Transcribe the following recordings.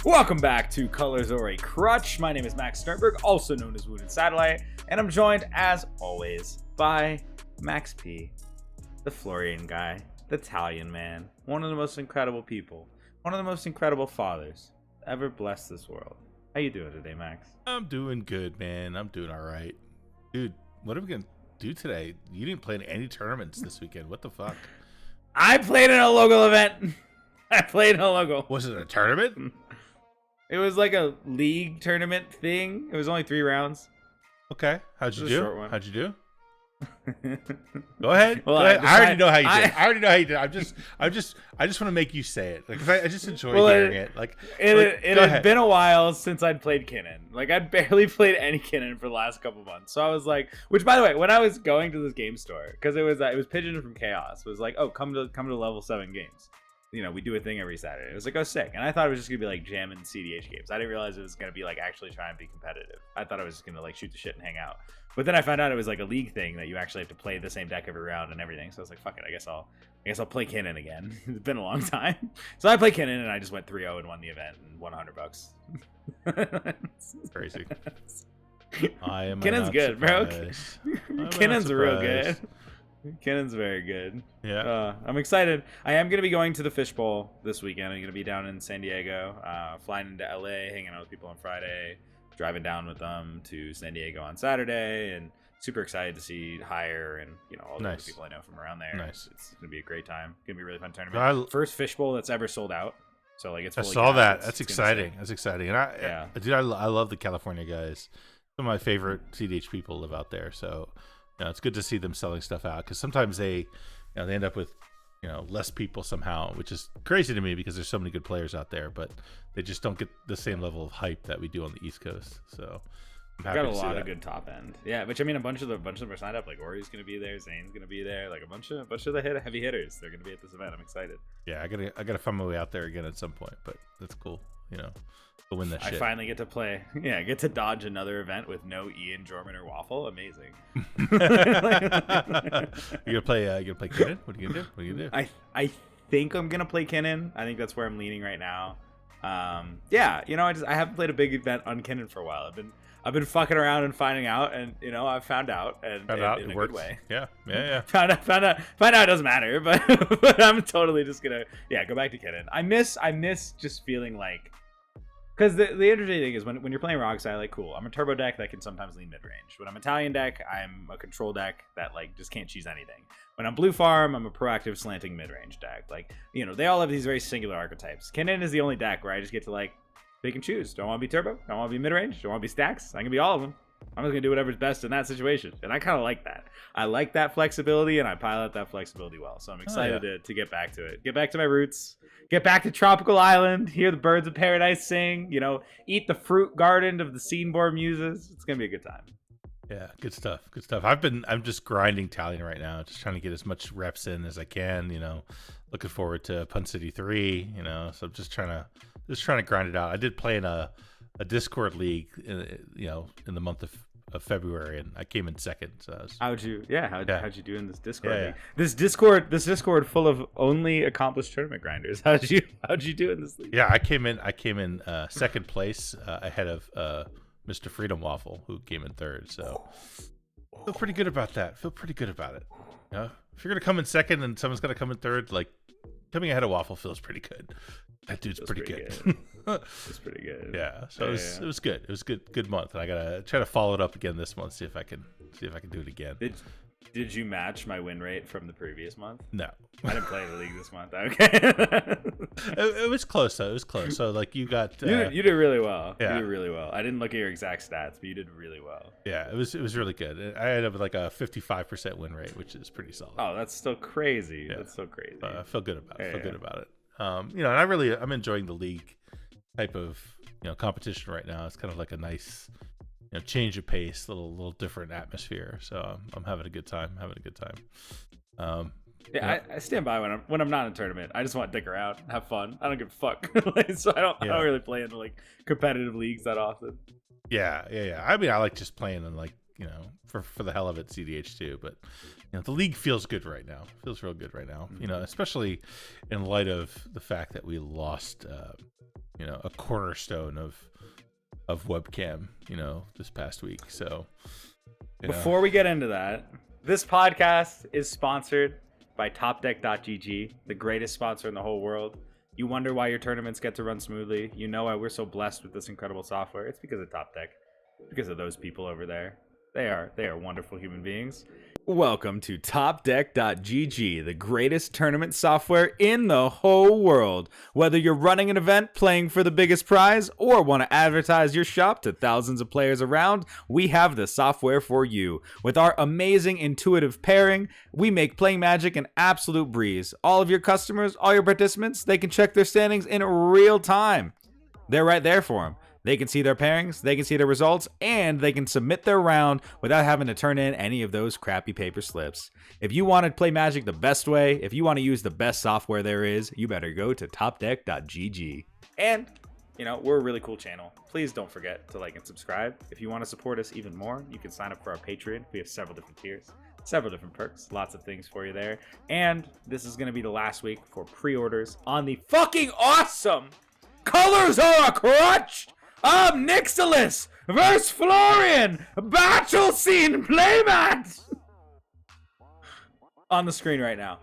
Welcome back to Colors or a Crutch. My name is Max Sternberg, also known as Wounded Satellite, and I'm joined, as always, by Max P, the Florian guy, the Italian man, one of the most incredible people, one of the most incredible fathers ever blessed this world. How you doing today, Max? I'm doing good, man. I'm doing all right. Dude, what are we going to do today? You didn't play in any tournaments this weekend. What the fuck? I played in a local event. I played in a local. Was it a tournament? It was like a league tournament thing. It was only 3 rounds. Okay. How'd you do? Short one. How'd you do? Go ahead. Well, Go ahead. I already know how you did. I already know how you did. I just want to make you say it. Like, 'cause I just enjoy hearing it. It had been a while since I'd played Kinnan. Like, I'd barely played any Kinnan for the last couple months. So I was like, which, by the way, when I was going to this game store, because it was Pigeon from Chaos, it was like, oh, come to level 7 games. You know, we do a thing every Saturday. It was like, oh, sick. And I thought it was just gonna be like jamming CEDH games. I didn't realize it was gonna be like actually trying to be competitive. I thought I was just gonna like shoot the shit and hang out. But then I found out it was like a league thing that you actually have to play the same deck every round and everything. So I was like, fuck it, I guess I'll play Kinnan again. It's been a long time. So I played Kinnan and I just went 3-0 and won the event and won $100. Crazy. I am Kinnan's good, bro. Kinnan's real good. Kinnan's very good. Yeah. I'm excited. I am going to be going to the Fishbowl this weekend. I'm going to be down in San Diego, flying into LA, hanging out with people on Friday, driving down with them to San Diego on Saturday, and super excited to see Hire and all the other people I know from around there. Nice. It's going to be a great time. Going to be a really fun tournament. First Fishbowl that's ever sold out. So like it's. I saw that. That's exciting. That's exciting. And dude, I love the California guys. Some of my favorite CEDH people live out there. So. It's good to see them selling stuff out because sometimes they end up with less people somehow, which is crazy to me because there's so many good players out there, but they just don't get the same level of hype that we do on the East Coast. So I'm happy got a to see lot that. of good top end, yeah. Which I mean, a bunch of them are signed up. Like Ori's going to be there, Zane's going to be there, like a bunch of the heavy hitters. They're going to be at this event. I'm excited. Yeah, I gotta find my way out there again at some point, but that's cool. To win that shit. I finally get to play. Yeah, I get to dodge another event with no Ian, Jorman, or Waffle. Amazing. You gonna play Kinnan? What are you gonna do? I think I'm gonna play Kinnan. I think that's where I'm leaning right now. Yeah, I haven't played a big event on Kinnan for a while. I've been fucking around and finding out, and I've found out, and in a good way. Yeah. Found out it doesn't matter, but I'm totally just gonna go back to Kinnan. I miss just feeling like. Because the interesting thing is when you're playing Rockside, like, cool, I'm a turbo deck that can sometimes lean mid-range. When I'm Italian deck, I'm a control deck that, like, just can't choose anything. When I'm Blue Farm, I'm a proactive slanting mid-range deck. Like, they all have these very singular archetypes. Kinnan is the only deck where I just get to, like, pick and choose. Don't want to be turbo, don't want to be mid-range, don't want to be stacks. I can be all of them. I'm just going to do whatever's best in that situation. And I kind of like that. I like that flexibility, and I pilot that flexibility well. So I'm excited to get back to it. Get back to my roots. Get back to Tropical Island. Hear the birds of paradise sing. Eat the fruit garden of the Sceneboard muses. It's going to be a good time. Yeah, good stuff. I'm just grinding Italian right now. Just trying to get as much reps in as I can. Looking forward to Pun City 3. So I'm just trying to grind it out. I did play in a Discord league, in the month of February, and I came in second. So how'd you do in this Discord league? Yeah. This Discord full of only accomplished tournament grinders. How'd you do in this league? Yeah, I came in second place ahead of Mr. Freedom Waffle, who came in third. So feel pretty good about that. Feel pretty good about it. If you're gonna come in second and someone's gonna come in third, like coming ahead of Waffle feels pretty good. That dude's pretty good. It's pretty good. Yeah. So it was good. It was good month, and I gotta try to follow it up again this month. See if I can do it again. Did you match my win rate from the previous month? No, I didn't play the league this month. Okay. it was close though. It was close. So like you got you did really well. Yeah. You did really well. I didn't look at your exact stats, but you did really well. Yeah, it was really good. I ended up with like a 55% win rate, which is pretty solid. Oh, that's still crazy. Yeah. That's so crazy. I feel good about it. Good about it. And I'm enjoying the league type of competition right now. It's kind of like a nice change of pace, little different atmosphere. So I'm having a good time. I stand by when I'm not in a tournament. I just want to dick around, have fun. I don't give a fuck. So I don't really play into like competitive leagues that often. Yeah. I mean, I like just playing in like for the hell of it, CEDH too. But the league feels good right now. Feels real good right now. Especially in light of the fact that we lost a cornerstone of webcam this past week. So before we get into that, this podcast is sponsored by Topdeck.gg, the greatest sponsor in the whole world. You wonder why your tournaments get to run smoothly. You know why we're so blessed with this incredible software. It's because of Topdeck. Because of those people over there. They are wonderful human beings. Welcome to Topdeck.gg, the greatest tournament software in the whole world. Whether you're running an event, playing for the biggest prize, or want to advertise your shop to thousands of players around, we have the software for you. With our amazing intuitive pairing, we make playing Magic an absolute breeze. All of your customers, all your participants, they can check their standings in real time. They're right there for them. They can see their pairings, they can see their results, and they can submit their round without having to turn in any of those crappy paper slips. If you want to play Magic the best way, if you want to use the best software there is, you better go to topdeck.gg. And, we're a really cool channel. Please don't forget to like and subscribe. If you want to support us even more, you can sign up for our Patreon. We have several different tiers, several different perks, lots of things for you there. And this is going to be the last week for pre-orders on the fucking awesome Colors Are a Crutch of Nixilis vs. Florian Battle Scene Playmat on the screen right now.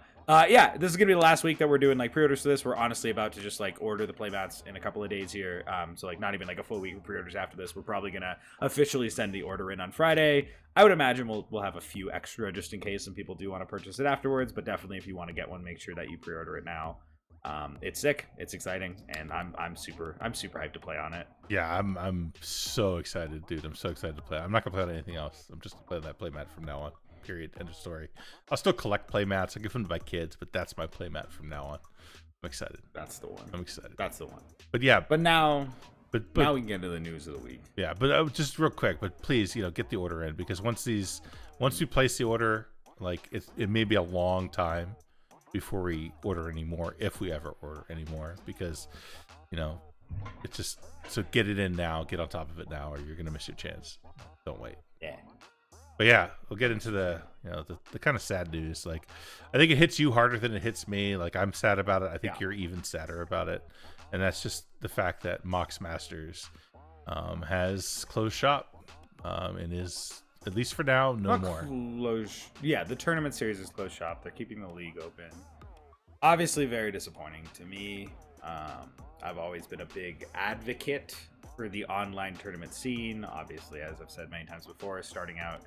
This is gonna be the last week that we're doing pre-orders for this. We're honestly about to just order the playmats in a couple of days here. So not even a full week of pre-orders after this. We're probably gonna officially send the order in on Friday. I would imagine we'll have a few extra just in case some people do want to purchase it afterwards. But definitely, if you want to get one, make sure that you pre-order it now. It's sick, it's exciting, and I'm super hyped to play on it. Yeah, I'm so excited, dude. I'm so excited to play. I'm not gonna play on anything else. I'm just gonna play that playmat from now on. Period. End of story. I'll still collect playmats. I'll give them to my kids, but that's my playmat from now on. I'm excited. That's the one. I'm excited. That's the one. But yeah, now we can get into the news of the week. Yeah, but just real quick, but please, get the order in, because once we place the order, it may be a long time before we order anymore, if we ever order anymore, because it's just, so get it in now, get on top of it now, or you're gonna miss your chance. Don't wait. Yeah. But yeah, we'll get into the kind of sad news. I think it hits you harder than it hits me. I'm sad about it. I think you're even sadder about it, and that's just the fact that Mox Masters has closed shop and is, at least for now, no more. The tournament series is closed shop. They're keeping the league open. Obviously, very disappointing to me. I've always been a big advocate for the online tournament scene. Obviously, as I've said many times before, starting out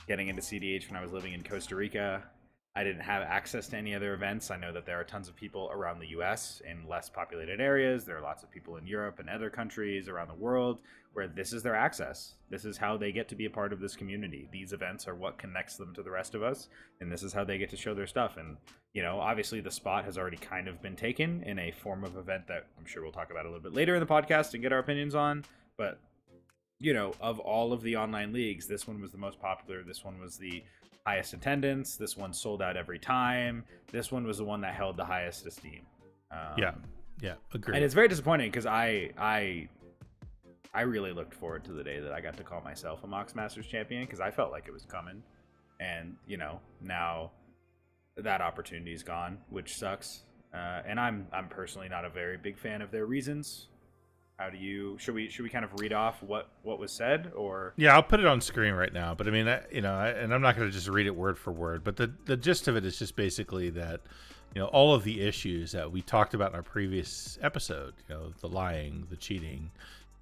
getting into CEDH when I was living in Costa Rica, I didn't have access to any other events. I know that there are tons of people around the US in less populated areas. There are lots of people in Europe and other countries around the world where this is their access. This is how they get to be a part of this community. These events are what connects them to the rest of us, and this is how they get to show their stuff. And, obviously the spot has already kind of been taken in a form of event that I'm sure we'll talk about a little bit later in the podcast and get our opinions on. But, of all of the online leagues, this one was the most popular. This one was the highest attendance. This one sold out every time. This one was the one that held the highest esteem. Yeah, agreed. And it's very disappointing because I really looked forward to the day that I got to call myself a Mox Masters champion, because I felt like it was coming. And now that opportunity is gone, which sucks. And I'm personally not a very big fan of their reasons. Should we kind of read off what was said, or? Yeah, I'll put it on screen right now, but I mean, and I'm not going to just read it word for word, but the gist of it is just basically that, all of the issues that we talked about in our previous episode, the lying, the cheating,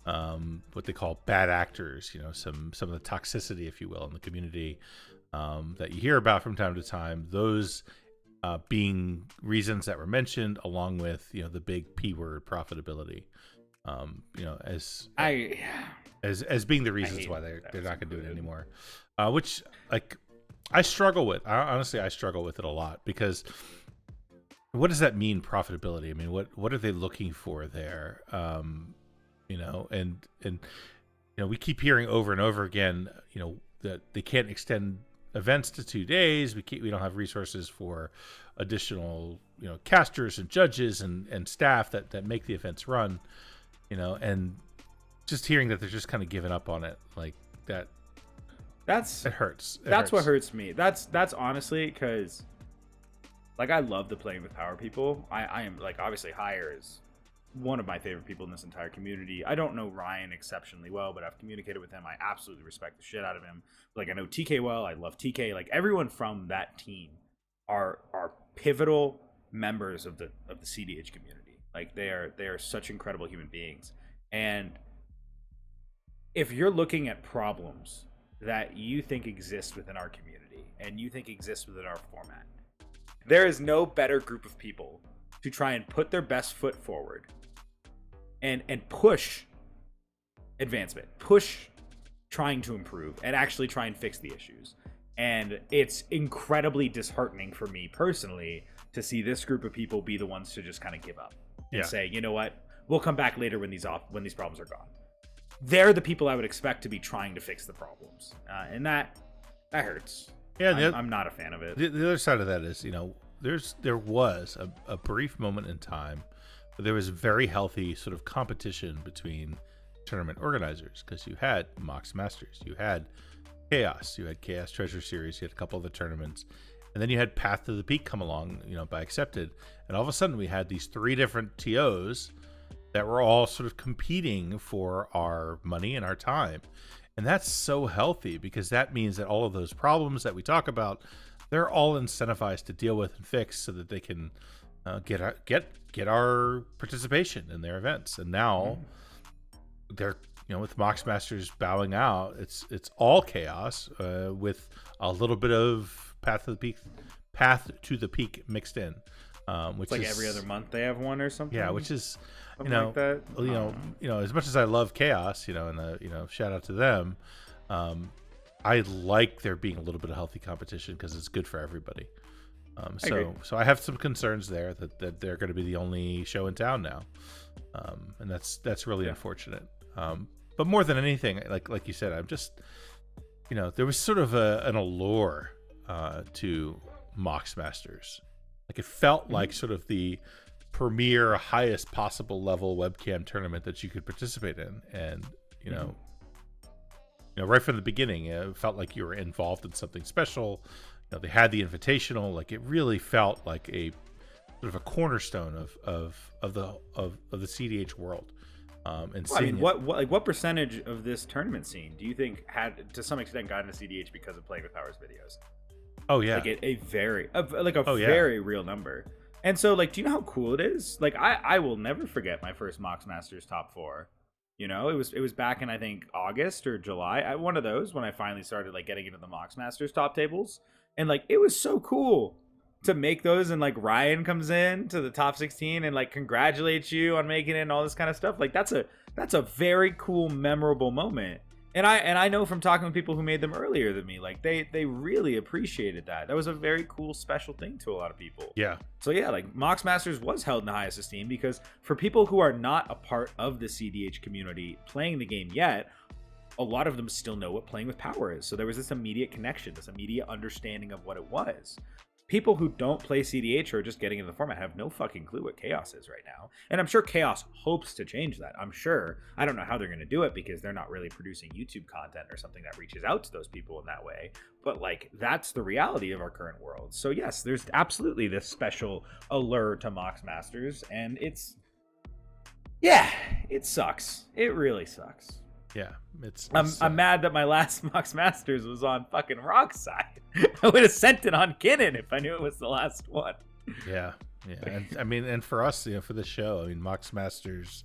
what they call bad actors, some of the toxicity, if you will, in the community, that you hear about from time to time, those being reasons that were mentioned, along with, the big P word, profitability. As being the reasons why they're not going to do it anymore, which I struggle with. Honestly, I struggle with it a lot, because what does that mean, profitability? I mean, what are they looking for there? And we keep hearing over and over again, that they can't extend events to 2 days. We don't have resources for additional, casters and judges and staff that make the events run. And just hearing that they're just kind of giving up on it like that, That's it hurts. That's what hurts me. That's honestly because, like, I love the playing with power people. I am, like, obviously Hire is one of my favorite people in this entire community. I don't know Ryan exceptionally well, but I've communicated with him. I absolutely respect the shit out of him. Like, I know TK well. I love TK. Like, everyone from that team are pivotal members of the CDH community. Like, they are such incredible human beings. And if you're looking at problems that you think exist within our community and you think exist within our format, there is no better group of people to try and put their best foot forward and push advancement, push trying to improve, and actually try and fix the issues. And it's incredibly disheartening for me personally to see this group of people be the ones to just kind of give up and say, you know what, we'll come back later when these problems are gone. They're the people I would expect to be trying to fix the problems, and that hurts. Yeah, I'm not a fan of it. The other side of that is, you know, there was a brief moment in time where there was very healthy sort of competition between tournament organizers, because you had Mox Masters, you had Chaos, you had Chaos Treasure Series, you had a couple of the tournaments, and then you had Path to the Peak come along, you know, by Accepted, and all of a sudden we had these 3 different TOs that were all sort of competing for our money and our time. And that's so healthy, because that means that all of those problems that we talk about, they're all incentivized to deal with and fix so that they can get our participation in their events. And now they're, you know, with Mox Masters bowing out, it's all Chaos with a little bit of Path to the Peak mixed in, which it's like is every other month they have one or something. Yeah, which is something like that. You know, as much as I love Chaos, you know, and you know, shout out to them. I like there being a little bit of healthy competition because it's good for everybody. So I have some concerns there that they're going to be the only show in town now, and that's really unfortunate. But more than anything, like you said, I'm just, you know, there was sort of an allure to Mox Masters. Like, it felt like sort of the premier, highest possible level webcam tournament that you could participate in, and you know, right from the beginning, it felt like you were involved in something special. You know, they had the invitational. Like, it really felt like a sort of a cornerstone of the CDH world. And well, I mean, what percentage of this tournament scene do you think had to some extent gotten to CDH because of Playing with Powers videos? Oh yeah, like a very very real number. And so, like, do you know how cool it is? Like, I will never forget my first Mox Masters top 4. You know, it was back in, I think, August or July. One of those when I finally started, like, getting into the Mox Masters top tables, and like, it was so cool to make those, and like, Ryan comes in to the top 16 and like congratulates you on making it and all this kind of stuff. Like, that's a very cool, memorable moment. And I know from talking with people who made them earlier than me, like, they really appreciated that. That was a very cool, special thing to a lot of people. Yeah. So yeah, like, Mox Masters was held in the highest esteem because for people who are not a part of the CDH community playing the game yet, a lot of them still know what Playing with Power is. So there was this immediate connection, this immediate understanding of what it was. People who don't play CDH or are just getting into the format have no fucking clue what Chaos is right now. And I'm sure Chaos hopes to change that. I'm sure. I don't know how they're going to do it because they're not really producing YouTube content or something that reaches out to those people in that way. But, like, that's the reality of our current world. So, yes, there's absolutely this special allure to Mox Masters. And it sucks. It really sucks. Yeah, I'm mad that my last Mox Masters was on fucking Rock's side. I would have sent it on Kinnan if I knew it was the last one. Yeah. And I mean, and for us, you know, for the show, I mean, Mox Masters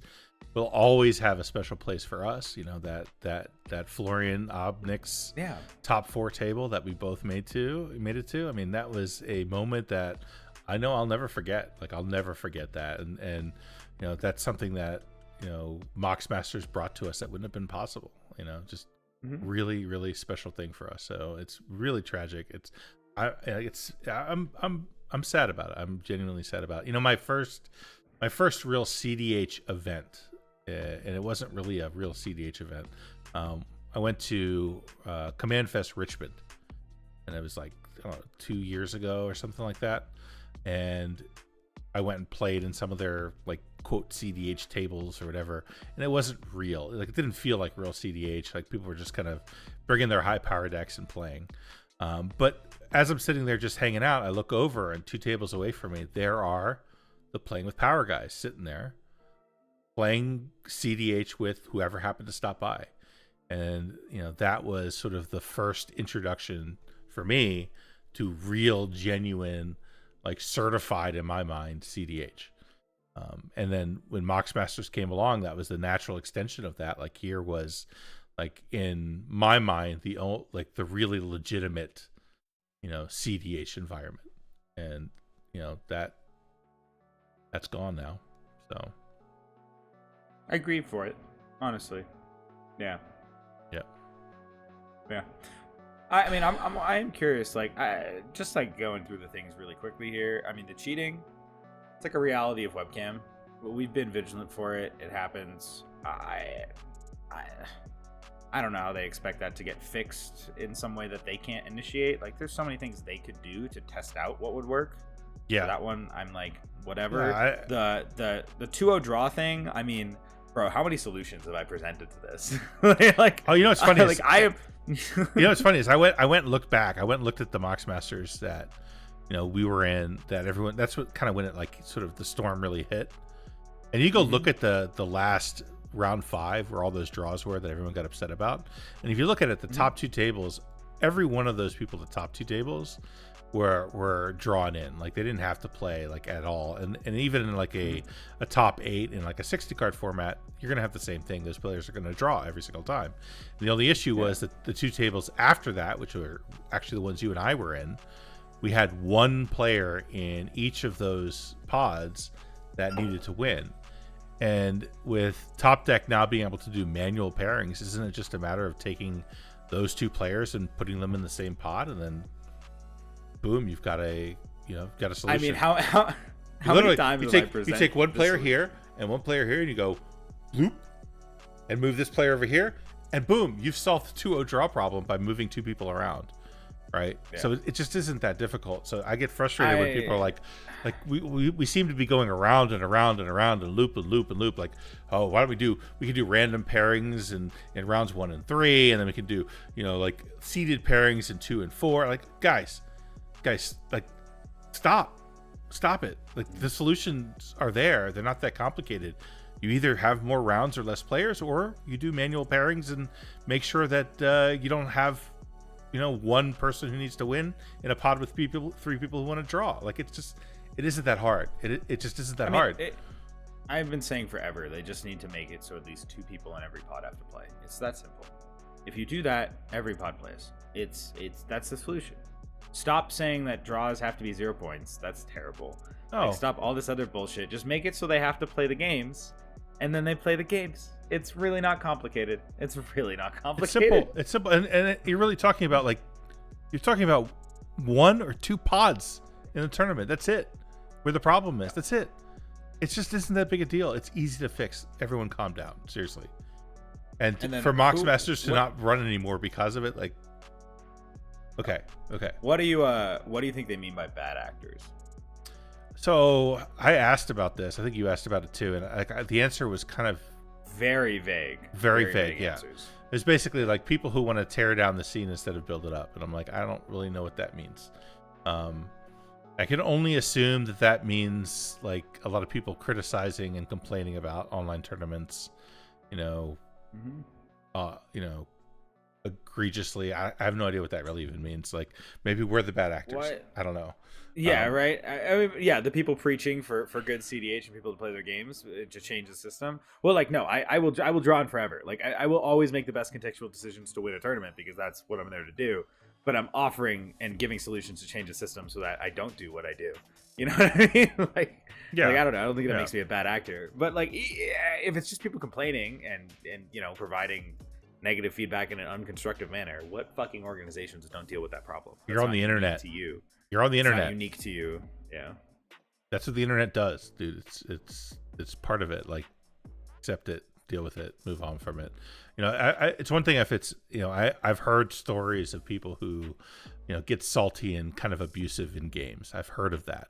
will always have a special place for us. You know, that Florian Obnick's top 4 table that we both made it to. I mean, that was a moment that I know I'll never forget. Like, I'll never forget that. And you know, that's something that, you know, Mox Masters brought to us that wouldn't have been possible. You know, just really, really special thing for us. So it's really tragic. I'm sad about it. I'm genuinely sad about it. You know, my first real CDH event, and it wasn't really a real CDH event. I went to Command Fest Richmond, and it was like, I don't know, 2 years ago or something like that. And I went and played in some of their like quote CDH tables or whatever, and it wasn't real. Like it didn't feel like real CDH. Like people were just kind of bringing their high power decks and playing. But as I'm sitting there just hanging out, I look over and 2 tables away from me, there are the Playing with Power guys sitting there playing CDH with whoever happened to stop by. And, you know, that was sort of the first introduction for me to real, genuine, like certified in my mind CDH. And then when Mox Masters came along, that was the natural extension of that. Like here was like in my mind, the really legitimate, you know, CDH environment. And, you know, that's gone now. So I grieve for it, honestly. Yeah. I mean, I'm curious. Like, just like going through the things really quickly here. I mean, the cheating, it's like a reality of webcam. We've been vigilant for it. It happens. I don't know how they expect that to get fixed in some way that they can't initiate. Like, there's so many things they could do to test out what would work. Yeah, for that one, I'm like, whatever. Yeah, the 2-0 draw thing. I mean, bro, how many solutions have I presented to this? Like, oh, you know what's funny? Like, I am. You know what's funny is I went and looked back. I went and looked at the Mox Masters that, you know, we were in. That everyone. That's what kind of when it like sort of the storm really hit. And you go look at the last round 5 where all those draws were that everyone got upset about. And if you look at it, the top 2 tables, every one of those people, the top 2 tables, were drawn in. Like they didn't have to play like at all. And even in like a top 8 in like a 60 card format, you're gonna have the same thing. Those players are gonna draw every single time. And the only issue was that the 2 tables after that, which were actually the ones you and I were in, we had 1 player in each of those pods that needed to win. And with Topdeck now being able to do manual pairings, isn't it just a matter of taking those 2 players and putting them in the same pod, and then boom, you've got a solution. I mean, how many times you take one player here and one player here, and you go bloop and move this player over here, and boom, you've solved the 2-0 draw problem by moving 2 people around, right? Yeah. So it just isn't that difficult. So I get frustrated when people are like we seem to be going around and around and around and loop and loop and loop. Like, oh, why don't we can do random pairings in rounds 1 and 3, and then we can do, you know, like seeded pairings in 2 and 4. Like, guys, like, stop it. Like, the solutions are there. They're not that complicated. You either have more rounds or less players, or you do manual pairings and make sure that you don't have, you know, 1 person who needs to win in a pod with 3 people who want to draw. Like, it isn't that hard. It just isn't that hard. I've been saying forever, they just need to make it so at least 2 people in every pod have to play. It's that simple. If you do that, every pod plays. That's the solution. Stop saying that draws have to be 0 points. That's terrible. Oh. Like, stop all this other bullshit. Just make it so they have to play the games, and then they play the games. It's really not complicated. It's simple. It's simple. And you're really talking about, like, you're talking about 1 or 2 pods in the tournament. That's it. Where the problem is. That's it. It just isn't that big a deal. It's easy to fix. Everyone calm down. Seriously. And for Mox Masters to not run anymore because of it, like, okay. What do you think they mean by bad actors? So I asked about this. I think you asked about it too, and the answer was kind of very vague. Very vague. Yeah, answers. It's basically like people who want to tear down the scene instead of build it up, and I'm like, I don't really know what that means. I can only assume that means like a lot of people criticizing and complaining about online tournaments, you know, egregiously. I have no idea what that really even means. Like, maybe we're the bad actors. What? I don't know. Yeah, right. I mean, yeah, the people preaching for good CDH and people to play their games to change the system. Well, like, no, I will draw on forever. Like, I will always make the best contextual decisions to win a tournament because that's what I'm there to do. But I'm offering and giving solutions to change the system so that I don't do what I do. You know what I mean? Like, I don't know. I don't think that makes me a bad actor. But like, if it's just people complaining and you know, providing negative feedback in an unconstructive manner, what fucking organizations don't deal with that problem? You're on the internet. To you. You're on the internet. It's not unique to you. Yeah. That's what the internet does, dude. It's part of it. Like, accept it, deal with it, move on from it. You know, it's one thing if it's, you know, I've heard stories of people who, you know, get salty and kind of abusive in games. I've heard of that.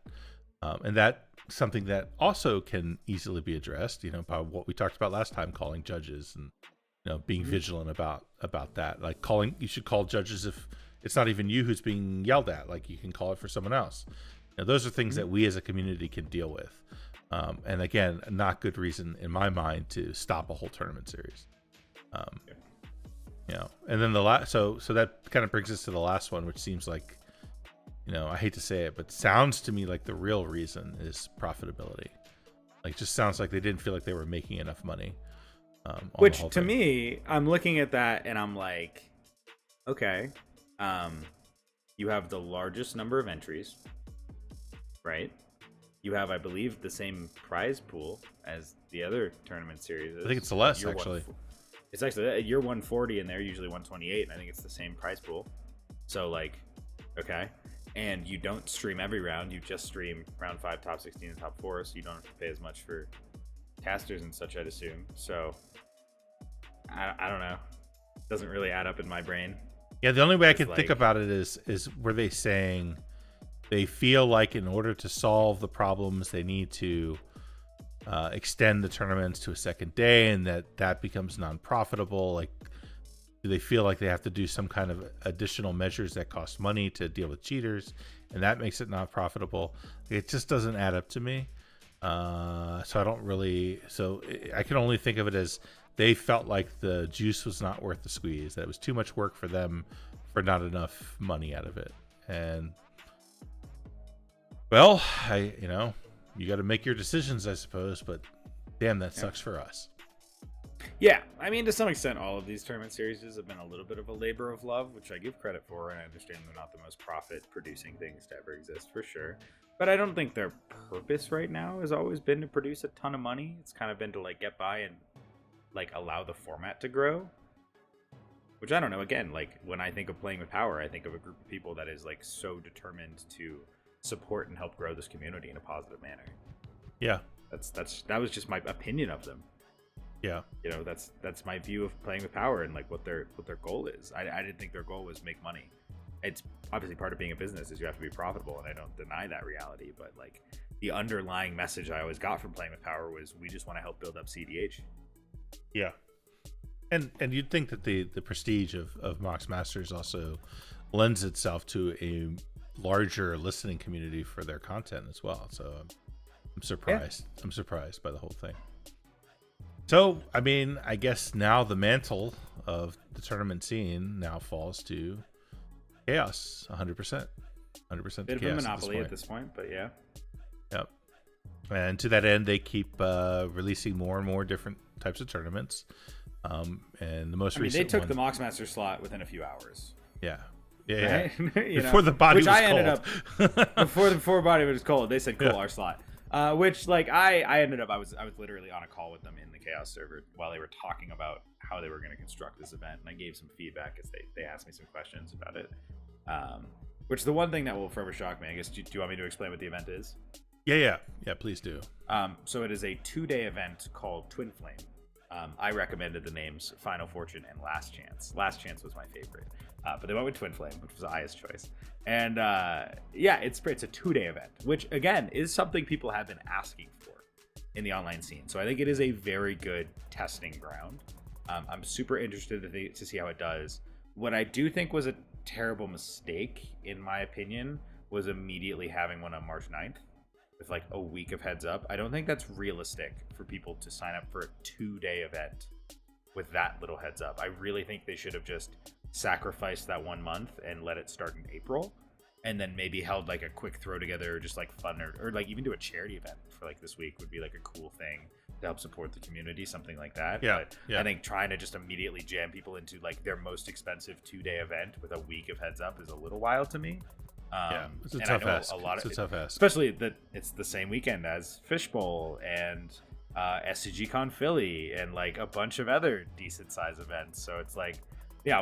And that something that also can easily be addressed, by what we talked about last time, calling judges and being vigilant about that. Like you should call judges if it's not even you who's being yelled at. Like you can call it for someone else. Those are things that we as a community can deal with. And again, not good reason in my mind to stop a whole tournament series. And then so that kind of brings us to the last one, which seems like, I hate to say it, but sounds to me like the real reason is profitability. Like, just sounds like they didn't feel like they were making enough money. Which to me, I'm looking at that and I'm like, okay, you have the largest number of entries, right? You have, I believe, the same prize pool as the other tournament series. I think it's less, actually. It's actually, you're 140 and they're usually 128, and I think it's the same prize pool. So, like, okay. And you don't stream every round. You just stream round 5, top 16, and top 4, so you don't have to pay as much for casters and such, I'd assume. So, I don't know. Doesn't really add up in my brain. Yeah, the only way I can think about it is were they saying they feel like in order to solve the problems, they need to extend the tournaments to a second day, and that becomes non-profitable. Like, do they feel like they have to do some kind of additional measures that cost money to deal with cheaters, and that makes it not profitable? It just doesn't add up to me. So I can only think of it as they felt like the juice was not worth the squeeze, that it was too much work for them for not enough money out of it. And well, you got to make your decisions, I suppose, but damn, that sucks for us. Yeah, I mean, to some extent, all of these tournament series have been a little bit of a labor of love, which I give credit for, and I understand they're not the most profit-producing things to ever exist, for sure. But I don't think their purpose right now has always been to produce a ton of money. It's kind of been to, like, get by and, like, allow the format to grow. Which, I don't know, again, like, when I think of Playing with Power, I think of a group of people that is, like, so determined to support and help grow this community in a positive manner. Yeah. That was just my opinion of them. Yeah, that's my view of Playing with Power and like what their goal is. I didn't think their goal was make money. It's obviously part of being a business is you have to be profitable, and I don't deny that reality. But like the underlying message I always got from Playing with Power was we just want to help build up CEDH. Yeah, and you'd think that the prestige of Mox Masters also lends itself to a larger listening community for their content as well. So I'm surprised. Yeah. I'm surprised by the whole thing. So, I mean, I guess now the mantle of the tournament scene now falls to Chaos, 100%. 100% Bit of a monopoly at this point, but yeah. Yep. And to that end, they keep releasing more and more different types of tournaments. And the most recent they took the Mox Master slot within a few hours. Yeah. Right? Before the body was cold. Ended up, before body was cold, they said, cool, our slot. Which, like, I ended up, I was literally on a call with them in the Chaos server while they were talking about how they were going to construct this event, and I gave some feedback as they asked me some questions about it. Which the one thing that will forever shock me, I guess, do you want me to explain what the event is? Yeah, please do. So it is a 2-day event called Twinflame. I recommended the names Final Fortune and Last Chance. Last Chance was my favorite. But they went with Twinflame, which was Aya's choice. And it's a 2-day event, which again is something people have been asking for in the online scene. So I think it is a very good testing ground. I'm super interested to see how it does. What I do think was a terrible mistake, in my opinion, was immediately having one on March 9th with like a week of heads up. I don't think that's realistic for people to sign up for a 2-day event with that little heads up. I really think they should have just sacrificed that 1 month and let it start in April, and then maybe held like a quick throw together, or just like fun, or like even do a charity event for like this week would be like a cool thing to help support the community, something like that. But I think trying to just immediately jam people into like their most expensive 2-day event with a week of heads up is a little wild to me. It's a tough ask. It's a tough ask, especially that it's the same weekend as Fishbowl and SCGCon Philly and like a bunch of other decent size events. So it's like,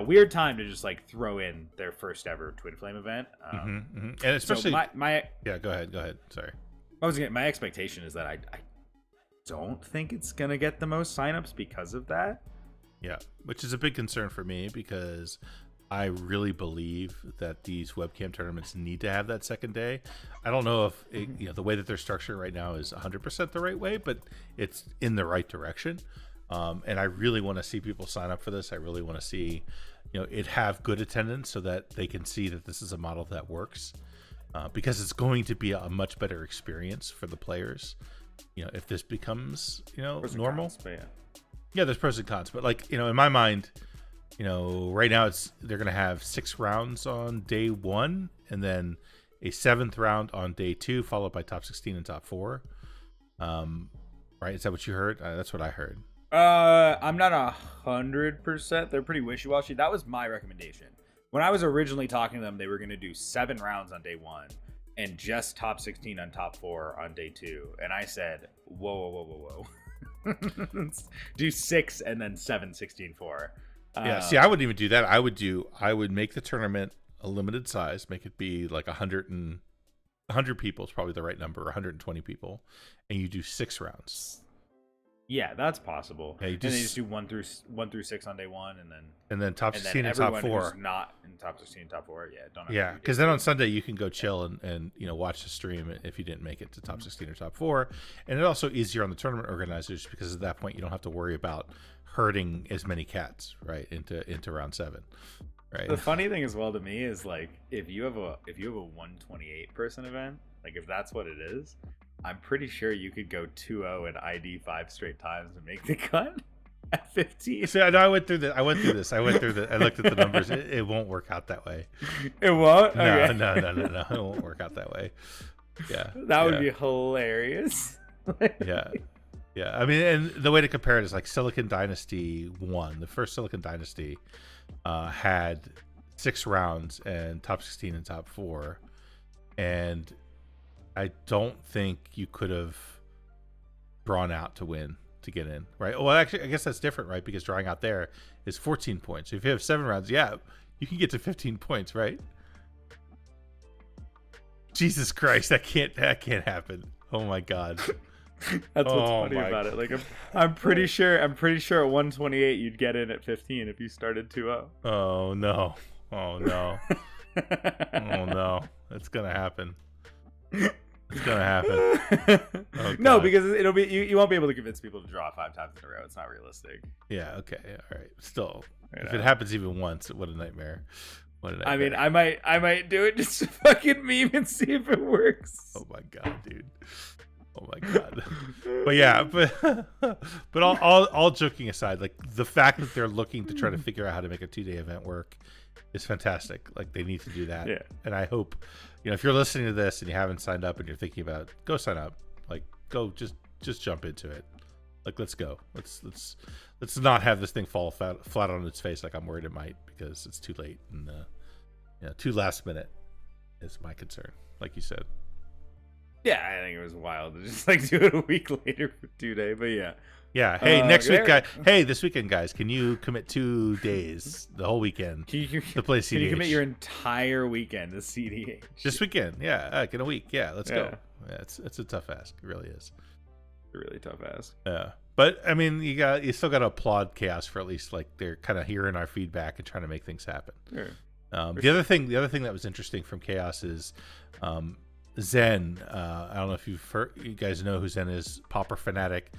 weird time to just like throw in their first ever Twinflame event. And especially so my go ahead. Sorry. My expectation is that I don't think it's gonna get the most signups because of that. Yeah, which is a big concern for me, because I really believe that these webcam tournaments need to have that second day. I don't know if the way that they're structured right now is 100% the right way, but it's in the right direction. And I really want to see people sign up for this. I really want to see, it have good attendance so that they can see that this is a model that works, because it's going to be a much better experience for the players. If this becomes, normal. Cons, but yeah, there's pros and cons, but like, in my mind, right now they're going to have 6 rounds on day 1 and then a 7th round on day 2, followed by top 16 and top 4. Right? Is that what you heard? That's what I heard. I'm not 100%. They're pretty wishy-washy. That was my recommendation. When I was originally talking to them, they were going to do 7 rounds on day 1 and just top 16 on top 4 on day 2. And I said, whoa. Do 6 and then 7, 16, 4. Yeah, see, I wouldn't even do that. I would make the tournament a limited size, make it be like 100 people is probably the right number, 120 people, and you do 6 rounds. Yeah, that's possible. Yeah, and then you just do 1 through 6 on day 1, and then top 16 and top 4. Who's not in top 16 and top 4. Yeah, don't. Yeah, because then on Sunday you can go chill and watch the stream if you didn't make it to top 16 or top 4, and it's also easier on the tournament organizers because at that point you don't have to worry about herding as many cats right into round 7. Right. The funny thing as well to me is like if you have a 128 person event, like if that's what it is, I'm pretty sure you could go 2-0 and ID 5 straight times and make the cut at 15. So I went through this. I looked at the numbers. It won't work out that way. It won't? No, okay. no. It won't work out that way. Yeah. That would be hilarious. Yeah. Yeah. I mean, and the way to compare it is like Silicon Dynasty 1. The first Silicon Dynasty had 6 rounds and top 16 and top 4. And I don't think you could have drawn out to win to get in, right? Well, actually, I guess that's different, right? Because drawing out there is 14 points. So if you have 7 rounds, yeah, you can get to 15 points, right? Jesus Christ, that can't happen. Oh my God. That's what's funny about it. Like I'm pretty sure at 128 you'd get in at 15 if you started 2-0. Oh no. Oh no. Oh no. It's gonna happen. It's gonna happen. Oh, no, because it'll be you won't be able to convince people to draw 5 times in a row. It's not realistic. Yeah. Okay. All right. Still, if it happens even once, what a nightmare. What a nightmare. I mean, I might do it just to fucking meme and see if it works. Oh my God, dude. Oh my God. But yeah, but all joking aside, like the fact that they're looking to try to figure out how to make a 2-day event work is fantastic. Like they need to do that. Yeah. And I hope, if you're listening to this and you haven't signed up and you're thinking about it, go sign up. Like go just jump into it. Like let's go. Let's not have this thing fall flat on its face like I'm worried it might, because it's too late and too last minute is my concern, like you said. Yeah, I think it was wild to just like do it a week later for 2-day, but yeah. Yeah. Hey, next week, guys. Hey, this weekend, guys. Can you commit 2 days, the whole weekend, to play CEDH? Can you commit your entire weekend to CEDH? This weekend, yeah, like in a week. Yeah, let's go. Yeah, it's a tough ask. It really is. A really tough ask. Yeah, but I mean, you still got to applaud Chaos for at least like they're kind of hearing our feedback and trying to make things happen. Sure. The other thing that was interesting from Chaos is Zen. I don't know if you guys know who Zen is. Pauper Fanatic.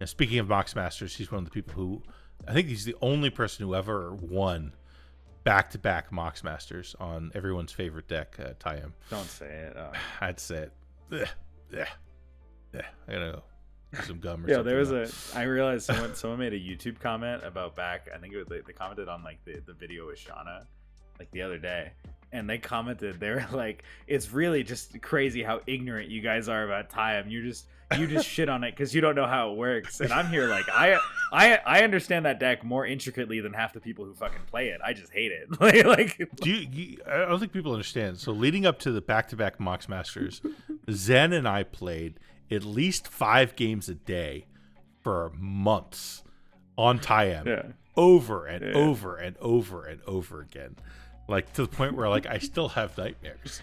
Speaking of Mox Masters, he's one of the people who, I think he's the only person who ever won back-to-back Mox Masters on everyone's favorite deck, Tayam. Don't say it. I'd say it. I gotta go do some gum or yeah, something. there was I realized someone made a YouTube comment about back. I think it was they commented on like the video with Shauna like the other day. And they commented, they were like, it's really just crazy how ignorant you guys are about Tayam. You just shit on it because you don't know how it works. And I'm here like, I understand that deck more intricately than half the people who fucking play it. I just hate it. I don't think people understand. So leading up to the back-to-back Mox Masters, Zen and I played at least 5 games a day for months on Tayam, over and over and over and over again. Like to the point where like I still have nightmares.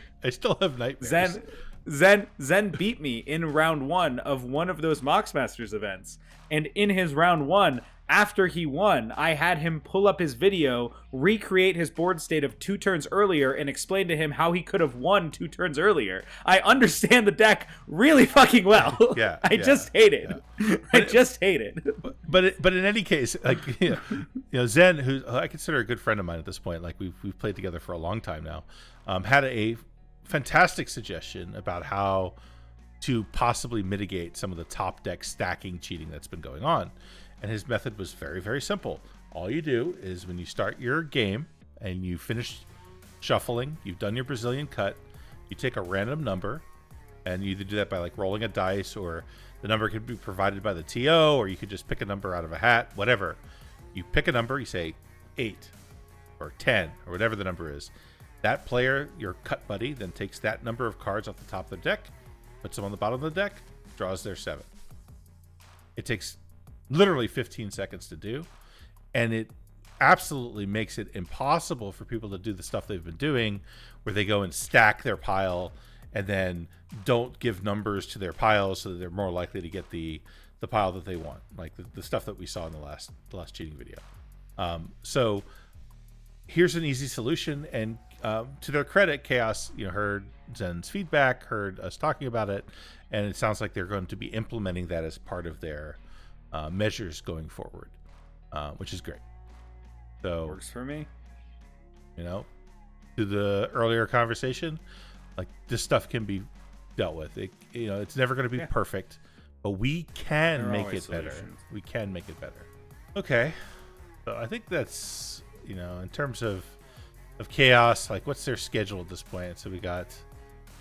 Zen beat me in round 1 of one of those Mox Masters events. And in his round 1, after he won, I had him pull up his video, recreate his board state of 2 turns earlier, and explain to him how he could have won 2 turns earlier. I understand the deck really fucking well. Yeah, I just hate it. Yeah. I just hate it. But in any case, like Zen, who I consider a good friend of mine at this point, like we've played together for a long time now, had a fantastic suggestion about how to possibly mitigate some of the top deck stacking cheating that's been going on. And his method was very, very simple. All you do is when you start your game and you finish shuffling, you've done your Brazilian cut, you take a random number, and you either do that by like rolling a dice, or the number could be provided by the TO, or you could just pick a number out of a hat, whatever. You pick a number, you say 8 or 10 or whatever the number is. That player, your cut buddy, then takes that number of cards off the top of the deck, puts them on the bottom of the deck, draws their 7. It takes literally 15 seconds to do, and it absolutely makes it impossible for people to do the stuff they've been doing, where they go and stack their pile and then don't give numbers to their piles so that they're more likely to get the pile that they want, like the stuff that we saw in the last cheating video. So here's an easy solution, and to their credit, Chaos heard Zen's feedback, heard us talking about it, and it sounds like they're going to be implementing that as part of their measures going forward, which is great. So works for me. To the earlier conversation, like, this stuff can be dealt with. It's never going to be perfect, but we can make it better. We can make it better. Okay, so I think that's in terms of Chaos, like, what's their schedule at this point? So we got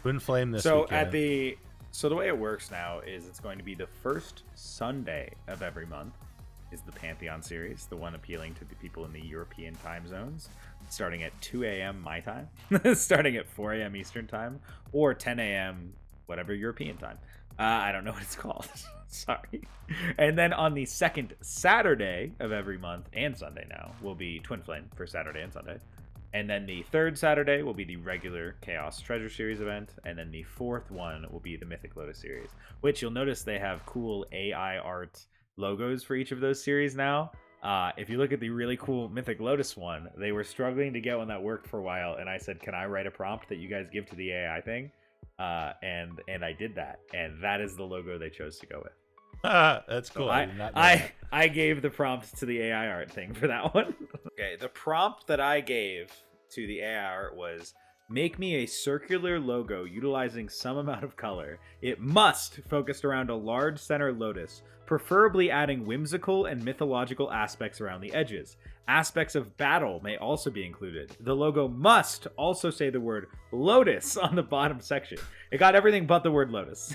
Twinflame this weekend. So the way it works now is it's going to be the first Sunday of every month is the Pantheon series, the one appealing to the people in the European time zones, starting at 2 a.m. my time, starting at 4 a.m. Eastern time, or 10 a.m. whatever European time. I don't know what it's called. Sorry. And then on the second Saturday of every month, and Sunday now, will be Twinflame for Saturday and Sunday. And then the third Saturday will be the regular Chaos Treasure Series event. And then the fourth one will be the Mythic Lotus series, which you'll notice they have cool AI art logos for each of those series now. If you look at the really cool Mythic Lotus one, they were struggling to get one that worked for a while. And I said, can I write a prompt that you guys give to the AI thing? And I did that. And that is the logo they chose to go with. That's cool. So I gave the prompt to the AI art thing for that one. Okay, the prompt that I gave to the AI art was, make me a circular logo utilizing some amount of color. It must focus around a large center lotus, preferably adding whimsical and mythological aspects around the edges. Aspects of battle may also be included. The logo must also say the word lotus on the bottom section. It got everything but the word lotus.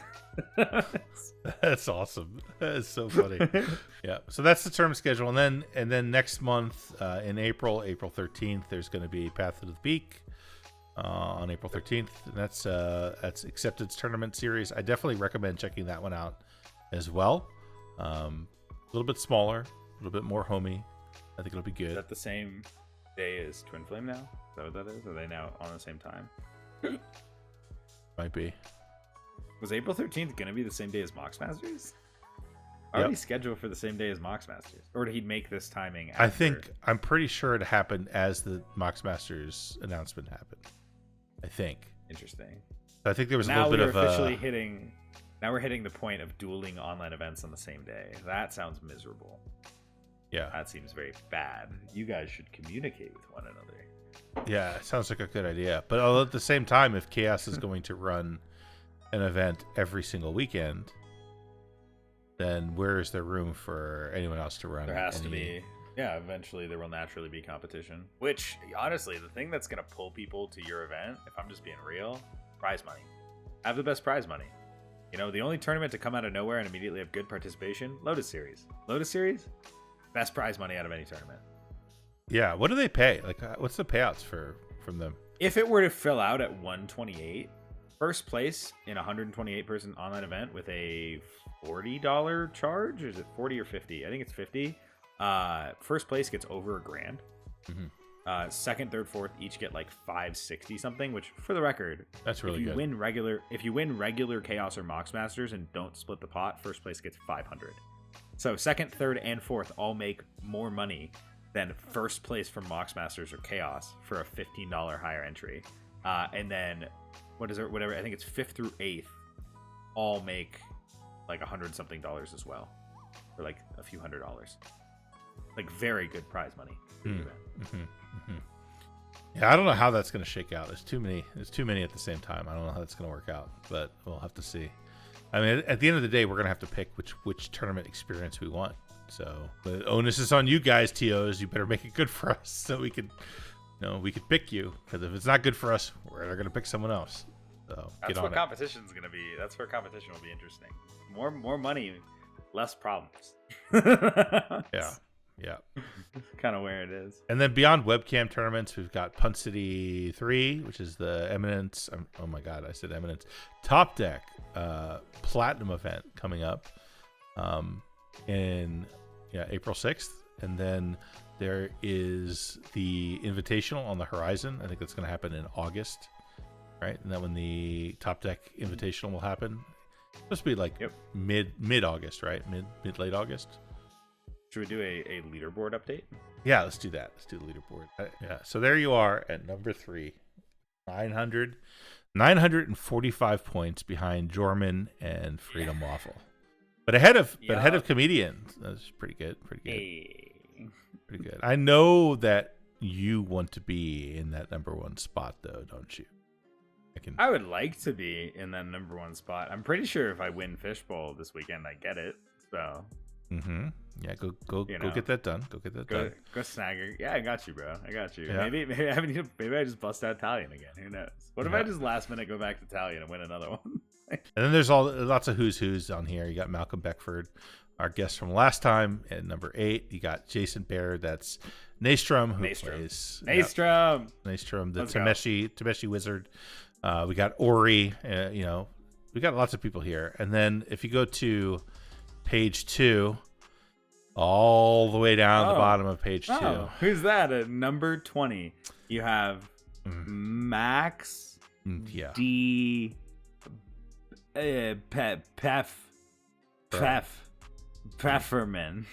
That's awesome. That is so funny. Yeah. So that's the term schedule, and then next month in April 13th, there's going to be Path to the Peak on April 13th. And that's Acceptance Tournament Series. I definitely recommend checking that one out as well. A little bit smaller, a little bit more homey. I think it'll be good. Is that the same day as Twinflame now? Is that what that is? Are they now on the same time? Might be. Was April 13th going to be the same day as Mox Masters? Already scheduled for the same day as Mox Masters? Or did he make this timing after? I'm pretty sure it happened as the Mox Masters announcement happened. I think. Interesting. I think there was a little bit of now we're hitting the point of dueling online events on the same day. That sounds miserable. Yeah. That seems very bad. You guys should communicate with one another. Yeah, it sounds like a good idea. But at the same time, if Chaos is going to run an event every single weekend, then where is there room for anyone else to run? There has to be. Yeah, eventually there will naturally be competition. Which, honestly, the thing that's going to pull people to your event, if I'm just being real, prize money. Have the best prize money. The only tournament to come out of nowhere and immediately have good participation, Lotus Series. Lotus Series, best prize money out of any tournament. Yeah, what do they pay? Like, what's the payouts from them? If it were to fill out at 128, first place in a 128 person online event with a $40 charge, or is it 40 or 50? I think it's 50. First place gets over $1,000. Second, third, fourth each get like 560 something, which for the record, that's really good. If you win regular Chaos or Mox Masters and don't split the pot, first place gets 500. So second, third, and fourth all make more money than first place from Mox Masters or Chaos for a $15 higher entry. And then whatever, I think it's fifth through eighth all make like $100 something as well, for like a few $100. Like very good prize money. Yeah, I don't know how that's going to shake out. There's too many at the same time. I don't know how that's going to work out, but we'll have to see. I mean, at the end of the day, we're going to have to pick which tournament experience we want. So the onus is on you guys, TOs. You better make it good for us so we could pick you. Because if it's not good for us, we're going to pick someone else. So that's what competition's going to be. That's where competition will be interesting. More money, less problems. Yeah. Kind of where it is. And then beyond webcam tournaments, we've got Punt City 3, which is the Eminence. Oh my God, I said Eminence. Topdeck Platinum event coming up in April 6th. And then there is the Invitational on the horizon. I think that's going to happen in August, right? And then when the Topdeck Invitational will happen, it's supposed to be like mid-August, right? Mid-late August. Should we do a leaderboard update? Yeah, let's do that. Let's do the leaderboard. So there you are at number 3, 945 points behind Jorman and Freedom Waffle, but ahead of Comedian. That's pretty good. Pretty good. I know that you want to be in that number 1 spot, though, don't you? I would like to be in that number 1 spot. I'm pretty sure if I win Fishbowl this weekend, I get it. So. Yeah, go get that done. Go snag her. Yeah, I got you, bro. I got you. Yeah. Maybe I just bust out Italian again. Who knows? What if I just last minute go back to Italian and win another one? And then there's lots of who's on here. You got Malcolm Beckford, our guest from last time, at number 8. You got Jason Baird. That's Naystrom, who plays Naystrom, the Tameshi Wizard. We got Ori. We got lots of people here. And then if you go to page 2, all the way down the bottom of page 2. Who's that? At number 20, you have Max D. Pfefferman.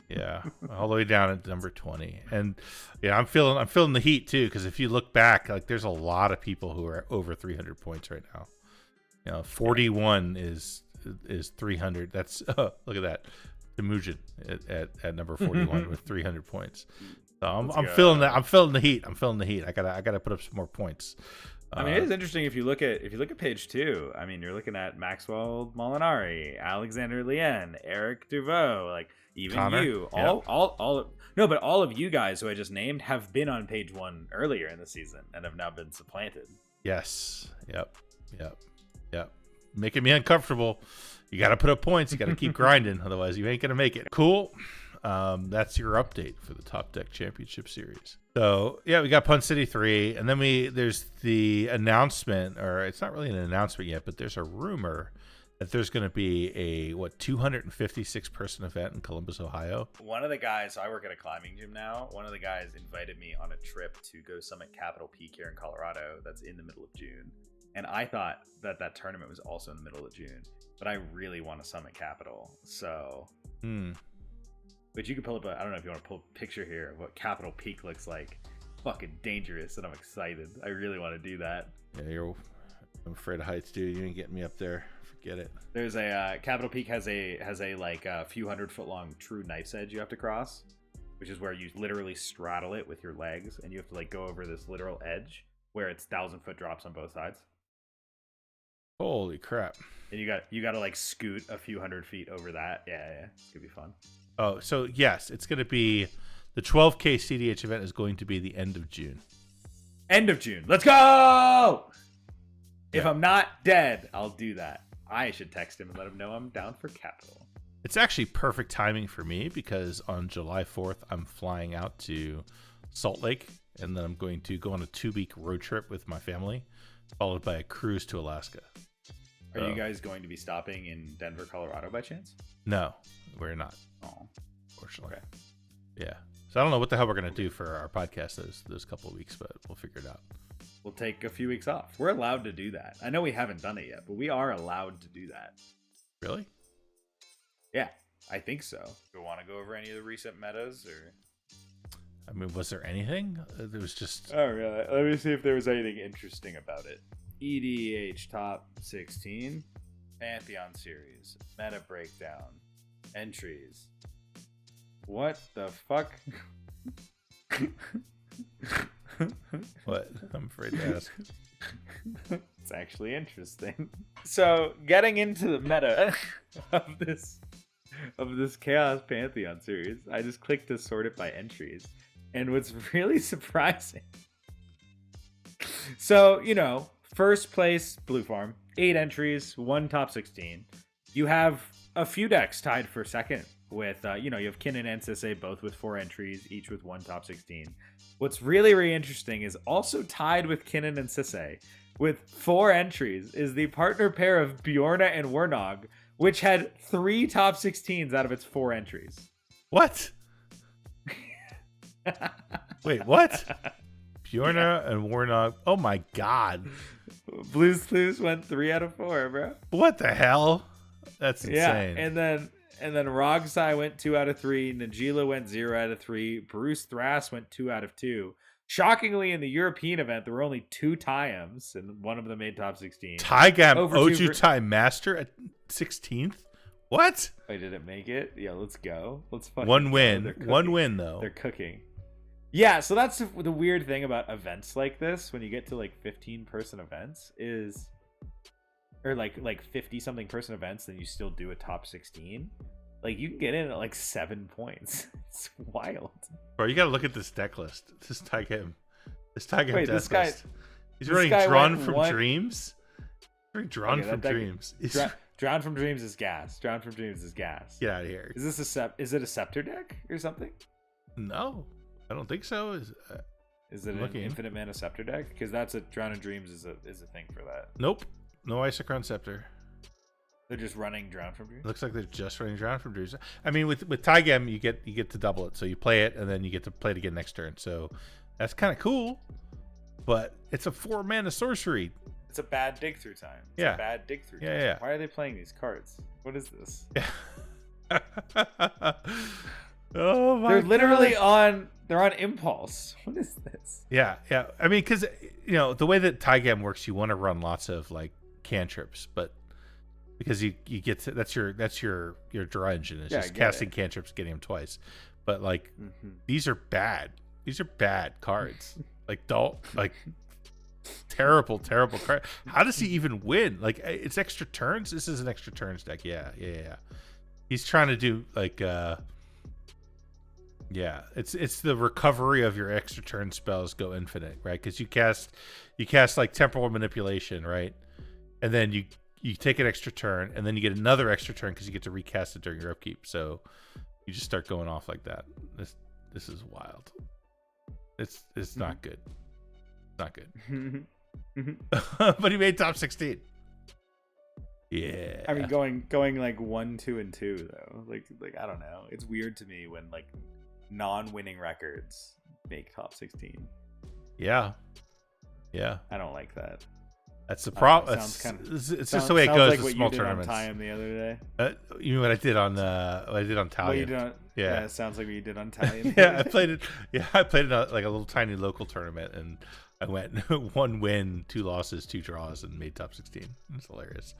Yeah, all the way down at number 20. And yeah, I'm feeling the heat too, because if you look back, like there's a lot of people who are over 300 points right now. 41 is 300. That's look at that. Temujin at number 41 with 300 points. So I'm feeling that. I'm feeling the heat. I gotta put up some more points. I mean, it is interesting if you look at page 2. I mean, you're looking at Maxwell Molinari, Alexander Lien, Eric Duveau, like even Connor, you, but all of you guys who I just named have been on page 1 earlier in the season and have now been supplanted. Yes. Yep. Making me uncomfortable. You got to put up points. You got to keep grinding. Otherwise, you ain't going to make it. Cool. That's your update for the Topdeck Championship Series. So, yeah, we got Punt City 3. And then there's the announcement, or it's not really an announcement yet, but there's a rumor that there's going to be a 256-person event in Columbus, Ohio. One of the guys, so I work at a climbing gym now. One of the guys invited me on a trip to go summit Capitol Peak here in Colorado. That's in the middle of June. And I thought that tournament was also in the middle of June. But I really want to summit Capitol. So, but you can pull up I don't know if you want to pull a picture here of what Capitol Peak looks like. Fucking dangerous, and I'm excited. I really want to do that. Yeah, I'm afraid of heights, dude. You ain't getting me up there. Forget it. There's a Capitol Peak has a like a few 100-foot long true knife's edge you have to cross, which is where you literally straddle it with your legs, and you have to like go over this literal edge where it's 1,000-foot drops on both sides. Holy crap. And you got to like scoot a few 100 feet over that. Yeah. It's going to be fun. Oh, so yes, it's going to be the 12K CDH event is going to be the end of June. End of June. Let's go! Yeah. If I'm not dead, I'll do that. I should text him and let him know I'm down for Capitol. It's actually perfect timing for me because on July 4th, I'm flying out to Salt Lake, and then I'm going to go on a 2-week road trip with my family, followed by a cruise to Alaska. Are you guys going to be stopping in Denver, Colorado by chance? No, we're not. Oh, Fortunately. Okay. Yeah. So I don't know what the hell we're gonna do for our podcast those couple of weeks, but we'll figure it out. We'll take a few weeks off. We're allowed to do that. I know we haven't done it yet, but we are allowed to do that. Really? Yeah, I think so. Do you want to go over any of the recent metas, or? I mean, was there anything? There was just. Oh, really? Let me see if there was anything interesting about it. EDH top 16, Pantheon series, meta breakdown, entries. What the fuck? What? I'm afraid to ask. It's actually interesting. So, getting into the meta of this Chaos Pantheon series, I just clicked to sort it by entries. And what's really surprising. So, first place Blue Farm, 8 entries, 1 top 16. You have a few decks tied for second with, you have Kinnan and Sisse both with 4 entries, each with 1 top 16. What's really, really interesting is also tied with Kinnan and Sisse with 4 entries is the partner pair of Bjorna and Wernog, which had 3 top 16s out of its 4 entries. What? Wait, what? Bjorna and Warnock. Oh my god. Blues Clues went 3 out of 4, bro. What the hell? That's insane. Yeah, and then Rogsai went 2 out of 3. Najila went 0 out of 3. Bruce Thras went 2 out of 2. Shockingly, in the European event, there were only 2 tie-ums, and one of them made top 16. Taigam Ojutai Master at 16th? What? Wait, did it make it? Yeah, let's go. Let's fucking One win. Go. One win, though. They're cooking. Yeah, so that's the weird thing about events like this, when you get to like 15-person events, is, or like 50-something person events, then you still do a top 16. Like, you can get in at like 7 points. It's wild. Bro, you gotta look at this deck list. This Taigam deck guy, list. He's running Drawn from Dreams? Drawn from Dreams. Drawn from Dreams is gas. Drawn from Dreams is gas. Get out of here. Is this is it a Scepter deck or something? No, I don't think so. Is it an Infinite Mana Scepter deck? Because that's a Drawn in Dreams is a thing for that. Nope. No Isochron Scepter. They're just running Drawn from Dreams? Looks like they're just running Drawn from Dreams. I mean, with Taigam, you get to double it. So you play it, and then you get to play it again next turn. So that's kind of cool. But it's a 4-mana sorcery. It's a bad dig through time. It's a bad dig through time. Yeah. Why are they playing these cards? What is this? Oh my They're literally on impulse. What is this? Yeah. I mean, because the way that Taigam works, you want to run lots of like cantrips, but because you get to, that's your draw engine is just casting cantrips, getting them twice. But like these are bad. These are bad cards. Terrible card. How does he even win? Like, it's extra turns. This is an extra turns deck. Yeah. He's trying to do like it's the recovery of your extra turn spells go infinite, right? Because you cast like temporal manipulation, right? And then you take an extra turn, and then you get another extra turn because you get to recast it during your upkeep. So you just start going off like that. This is wild. It's not good. Not good. But he made top 16. Yeah. I mean, going like 1, 2, and 2 though. Like I don't know. It's weird to me when like non-winning records make top 16. Yeah. I don't like that. That's the problem. It's just the way it goes like to what small you did tournaments. On Time the other day. You mean what I did on Talion? Yeah, it sounds like what you did on Talion. Yeah, I played it. Yeah, I played it like a little tiny local tournament, and I went 1 win, 2 losses, 2 draws, and made top 16. It's hilarious.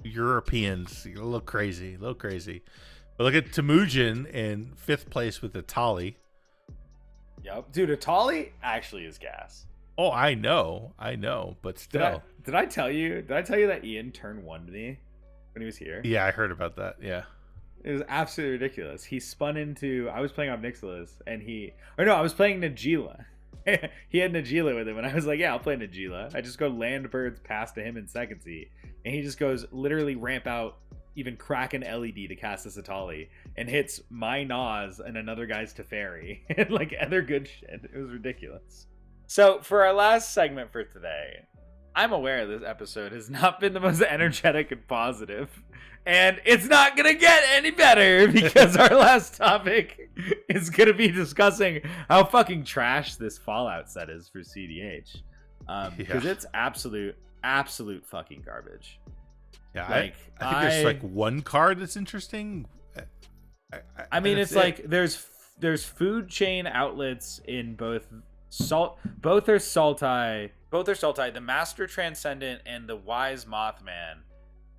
Europeans, a little crazy. But look at Temujin in 5th place with Atali. Yep, dude, Atali actually is gas. Oh, I know, but still. Did I tell you that Ian turned 1 to me when he was here? Yeah, I heard about that. Yeah. It was absolutely ridiculous. He spun into, I was playing off Nixilis, and I was playing Najila. He had Najila with him, and I was like, yeah, I'll play Najila. I just go land birds pass to him in second seat, and he just goes literally ramp out, even crack an LED to cast this Atali, and hits my Nas and another guy's Teferi, and like other good shit. It was ridiculous. So for our last segment for today, I'm aware this episode has not been the most energetic and positive, and it's not gonna get any better because our last topic is gonna be discussing how fucking trash this Fallout set is for CEDH, because it's absolute fucking garbage. Yeah, like I think there's like one card that's interesting. I mean, it's like there's food chain outlets in both are saltai. The Master Transcendent and the Wise Mothman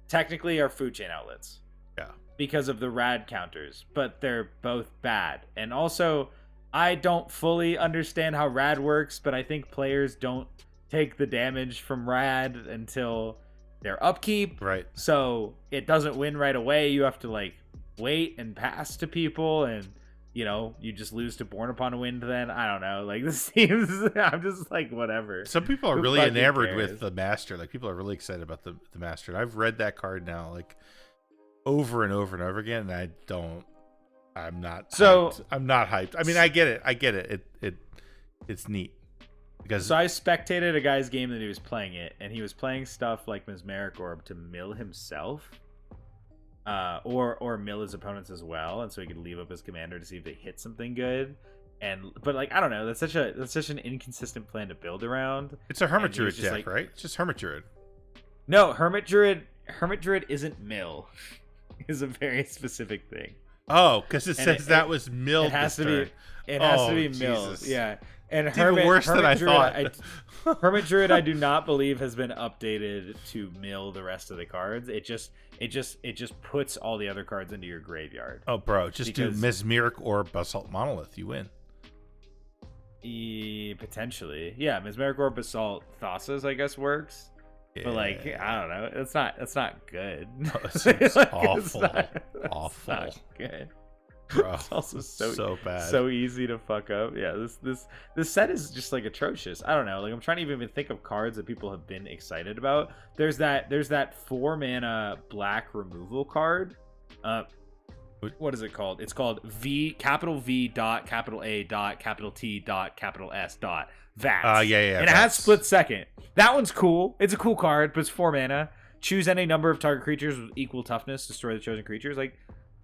technically are food chain outlets. Yeah. Because of the rad counters, but they're both bad. And also, I don't fully understand how rad works, but I think players don't take the damage from rad until their upkeep. Right. So it doesn't win right away. You have to like wait and pass to people, and you know, you just lose to Born Upon a Wind then. I don't know. Like, this seems... I'm just like, whatever. Some people are Who really fucking enamored cares? with the Master. Like, people are really excited about the Master. And I've read that card now, like, over and over and over again, and I'm not hyped. I'm not hyped. I mean, I get it. It's neat. Because So I spectated a guy's game that he was playing it, and he was playing stuff like Mesmeric Orb to mill himself. Or mill his opponents as well, and so he could leave up his commander to see if they hit something good. But like, I don't know, that's such an inconsistent plan to build around. It's a Hermit Druid deck, like, right? It's just Hermit Druid. No, Hermit Druid isn't mill. Is a very specific thing. Oh, because it says that was milled. It has to turn. be. It has to be milled. Jesus. Yeah. And It's even worse than I thought. Hermit Druid, I do not believe has been updated to mill the rest of the cards. It just puts all the other cards into your graveyard. Oh, bro, just do Mesmeric or Basalt Monolith. You win. Potentially, yeah. Mesmeric or Basalt Thassa's, I guess, works. Yeah. But like, I don't know. It's not good. Oh, it's Like, awful. It's not good. Bro, It's also so bad. so easy to fuck up. Yeah, this set is just like atrocious. I don't know. Like, I'm trying to even think of cards that people have been excited about. There's that 4-mana black removal card. What is it called? It's called V dot capital A dot capital T dot capital S dot VATS. Yeah. And it has split second. That one's cool. It's a cool card, but it's 4 mana. Choose any number of target creatures with equal toughness. Destroy the chosen creatures. Like,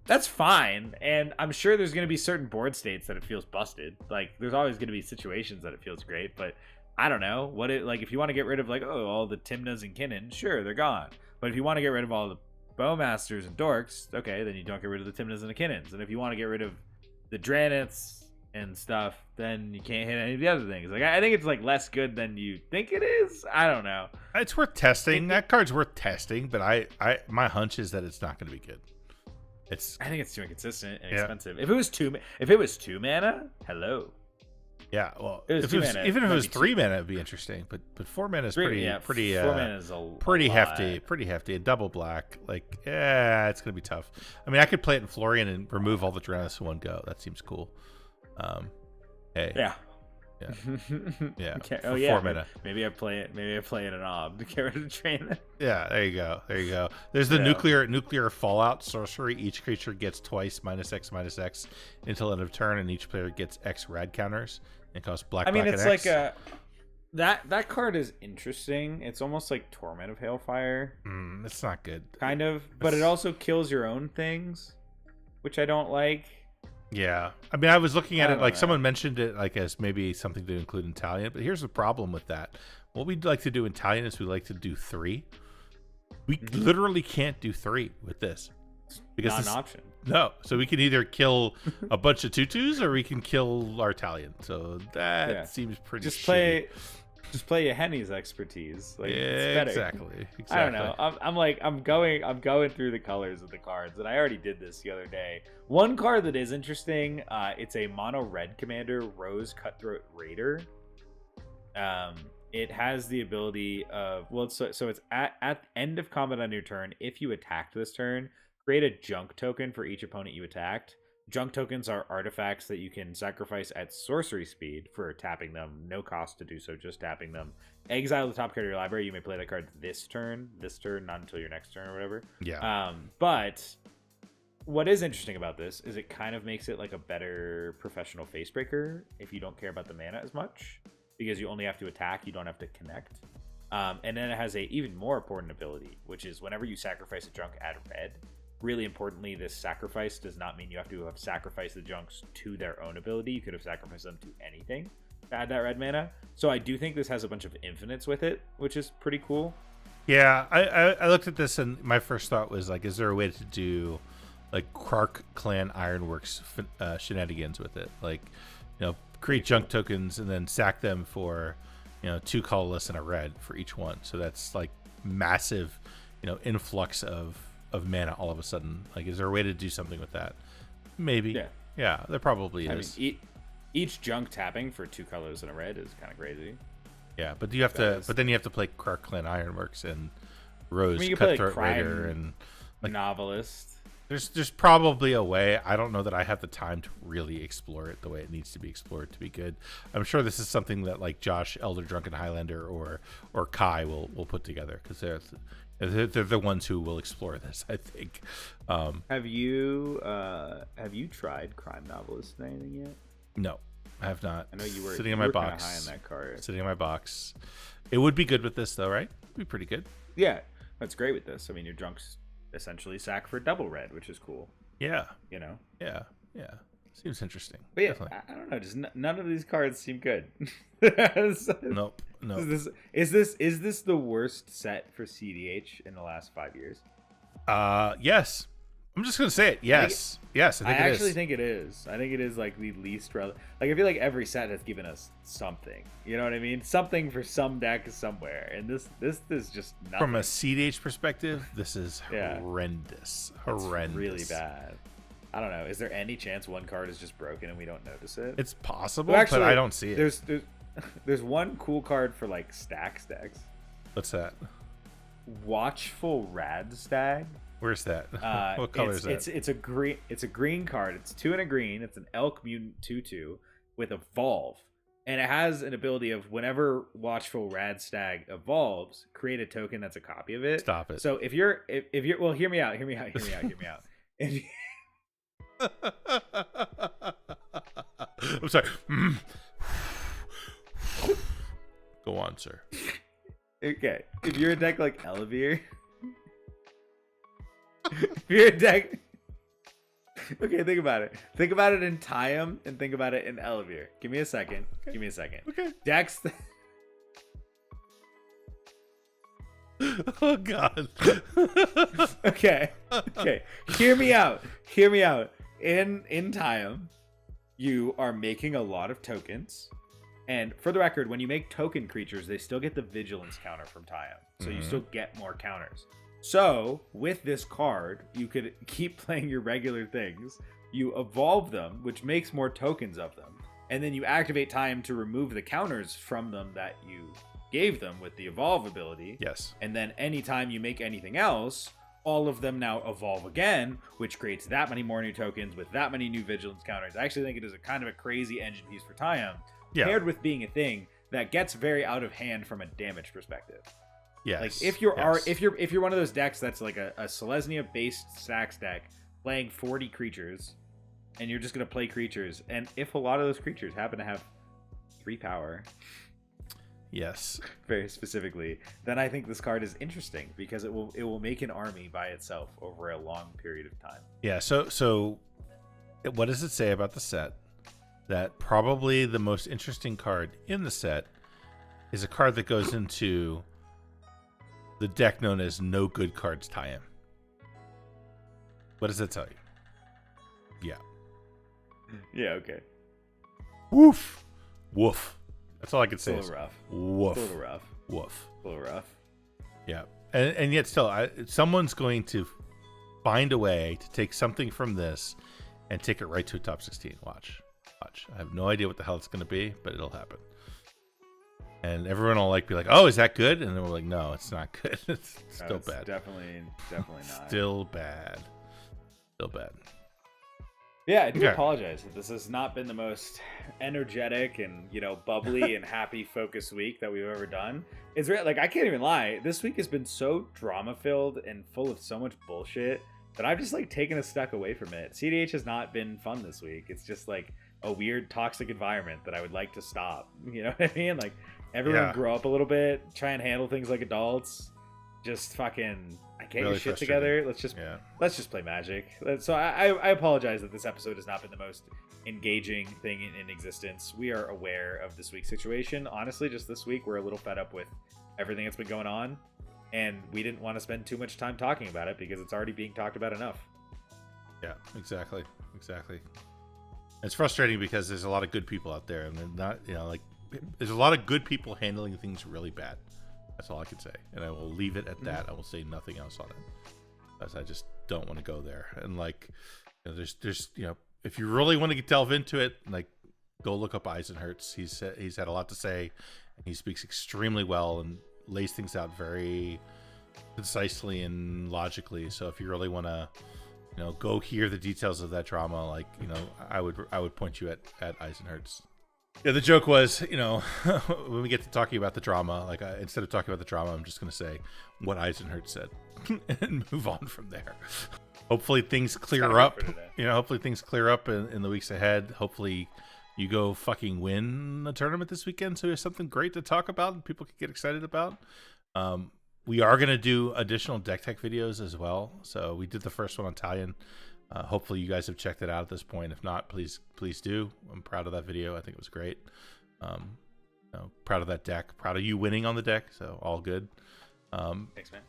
that's fine. And I'm sure there's going to be certain board states that it feels busted. Like, there's always going to be situations that it feels great, but I don't know. Like, if you want to get rid of, like, all the Tymnas and Kinnan, sure, they're gone. But if you want to get rid of all the Bowmasters and Dorks, okay, then you don't get rid of the Tymnas and the Kinnans. And if you want to get rid of the Draniths and stuff, then you can't hit any of the other things. Like, I think it's like less good than you think it is. I don't know. It's worth testing. That card's worth testing, but my hunch is that it's not going to be good. I think it's too inconsistent and expensive. If it was two mana, hello. Yeah, well, even if it was 3 mana, it'd be interesting. But 4 mana is pretty 4 mana is pretty hefty. A double black, like, it's gonna be tough. I mean, I could play it in Florian and remove all the Draniths in one go. That seems cool. Hey. Yeah. Yeah. Okay. For 4 mana. Maybe I play it in Ob to get rid of the train. Yeah, there you go. There's the nuclear fallout sorcery. Each creature gets twice -X/-X until end of turn, and each player gets X rad counters and costs black. I mean, black, it's and like X. that card is interesting. It's almost like Torment of Hailfire. It's not good. Kind of, but it also kills your own things, which I don't like. Yeah, I mean, I was looking at it like know. someone mentioned it like as maybe something to include in Italian, but here's the problem with that. What we'd like to do in Italian is we like to do 3. We literally can't do 3 with this because not an option. No, so we can either kill a bunch of tutus or we can kill our Italian. So that seems pretty. Just play your Henny's expertise. Like, it's better. Exactly. I don't know. I'm going through the colors of the cards, and I already did this the other day. One card that is interesting, it's a mono red commander, Rose Cutthroat Raider. It has the ability of so it's at end of combat on your turn. If you attacked this turn, create a junk token for each opponent you attacked. Junk tokens are artifacts that you can sacrifice at sorcery speed for tapping them. No cost to do so, just tapping them. Exile the top card of your library. You may play that card this turn, not until your next turn or whatever. Yeah. But what is interesting about this is it kind of makes it like a better professional facebreaker if you don't care about the mana as much, because you only have to attack, you don't have to connect. And then it has a even more important ability, which is whenever you sacrifice a junk, add red. Really importantly, this sacrifice does not mean you have to have sacrificed the junks to their own ability. You could have sacrificed them to anything to add that red mana. So I do think this has a bunch of infinites with it, which is pretty cool. Yeah, I looked at this and my first thought was like, is there a way to do like Krark Clan Ironworks shenanigans with it? Like, create junk tokens and then sack them for, 2 colorless and a red for each one. So that's like massive, influx of mana all of a sudden. Like, is there a way to do something with that? Maybe. Yeah, there probably is. I mean, each junk tapping for 2 colors and a red is kind of crazy. Yeah, but you have to. But then you have to play Krark Clan Ironworks and Rose Cutthroat Raider and like Novelist. There's probably a way. I don't know that I have the time to really explore it the way it needs to be explored to be good. I'm sure this is something that like Josh, Elder Drunken Highlander, or Kai will put together, because they're the ones who will explore this, I think. Have you tried Crime Novelist and anything yet? No, I have not. I know you were sitting in my box. High on that card. Sitting in my box. It would be good with this though, right? It'd be pretty good. Yeah, that's great with this. I mean, your junks essentially sack for double red, which is cool. Yeah. Yeah. Seems interesting. But yeah, definitely. I don't know. Just none of these cards seem good. Nope. Is this the worst set for CEDH in the last 5 years? Yes. I'm just gonna say it. Yes. I think it is. I think it is like the least relevant. Like, I feel like every set has given us something. You know what I mean? Something for some deck somewhere. And this is just nothing. From a CEDH perspective, this is horrendous. Horrendous. It's really bad. I don't know. Is there any chance one card is just broken and we don't notice it? It's possible, well, actually, but I don't see it. There's one cool card for like stacks decks. What's that? Watchful Radstag. Where's that? What color is that? It's a green card. It's 2 and a green. It's an Elk Mutant 2/2 with Evolve, and it has an ability of whenever Watchful Radstag evolves, create a token that's a copy of it. Stop it. So if you're well, hear me out. If I'm sorry. Go on, sir. Okay, if you're a deck like Elevere. If you're a deck... Okay, think about it. Think about it in Tayum and think about it in Elevere. Give me a second. Okay. Decks... Oh, God. Okay. Hear me out. In Tayum, you are making a lot of tokens. And for the record, when you make token creatures, they still get the vigilance counter from Tayum. So you still get more counters. So, with this card, you could keep playing your regular things. You evolve them, which makes more tokens of them. And then you activate Time to remove the counters from them that you gave them with the evolve ability. Yes. And then anytime you make anything else, all of them now evolve again, which creates that many more new tokens with that many new vigilance counters. I actually think it is a kind of a crazy engine piece for Tayum, paired with being a thing that gets very out of hand from a damage perspective. Yes. Like if you're one of those decks that's like a Selesnya based stacks deck playing 40 creatures, and you're just gonna play creatures, and if a lot of those creatures happen to have 3 power, yes, very specifically, then I think this card is interesting because it will make an army by itself over a long period of time. Yeah. So what does it say about the set? That probably the most interesting card in the set is a card that goes into the deck known as No Good Cards Tie-In. What does that tell you? Yeah, okay. Woof. That's all I could say. It's a little rough. Woof. It's a little rough. Woof. A little rough. Yeah. And yet still, someone's going to find a way to take something from this and take it right to a top 16. Watch. I have no idea what the hell it's going to be, but it'll happen. And everyone will be like, "Oh, is that good?" And then we're like, "No, it's not good. It's still bad. Definitely not. Still bad. Yeah, I do apologize. This has not been the most energetic and bubbly and happy focus week that we've ever done. It's like I can't even lie. This week has been so drama filled and full of so much bullshit that I've just taken a step away from it. CEDH has not been fun this week. It's just a weird toxic environment that I would like to stop. You know what I mean? Everyone grow up a little bit. Try and handle things like adults. Just fucking get really your shit together. Let's just play Magic. So I apologize that this episode has not been the most engaging thing in existence. We are aware of this week's situation. Honestly, just this week we're a little fed up with everything that's been going on, and we didn't want to spend too much time talking about it because it's already being talked about enough. Yeah, exactly. It's frustrating because there's a lot of good people out there, and they're not, there's a lot of good people handling things really bad. That's all I can say, and I will leave it at that. I will say nothing else on it, because I just don't want to go there. And there's if you really want to delve into it, go look up Eisenherz. He's had a lot to say, and he speaks extremely well and lays things out very concisely and logically. So if you really want to, go hear the details of that drama, I would point you at Eisenherz. Yeah, the joke was, when we get to talking about the drama, instead of talking about the drama, I'm just going to say what Eisenherz said and move on from there. Hopefully things clear up. Hopefully things clear up in the weeks ahead. Hopefully you go fucking win a tournament this weekend, so there's something great to talk about and people can get excited about. We are going to do additional deck tech videos as well. So we did the first one on Italian. Hopefully you guys have checked it out at this point. If not, please do. I'm proud of that video. I think it was great. Proud of that deck. Proud of you winning on the deck. So all good. Thanks, man.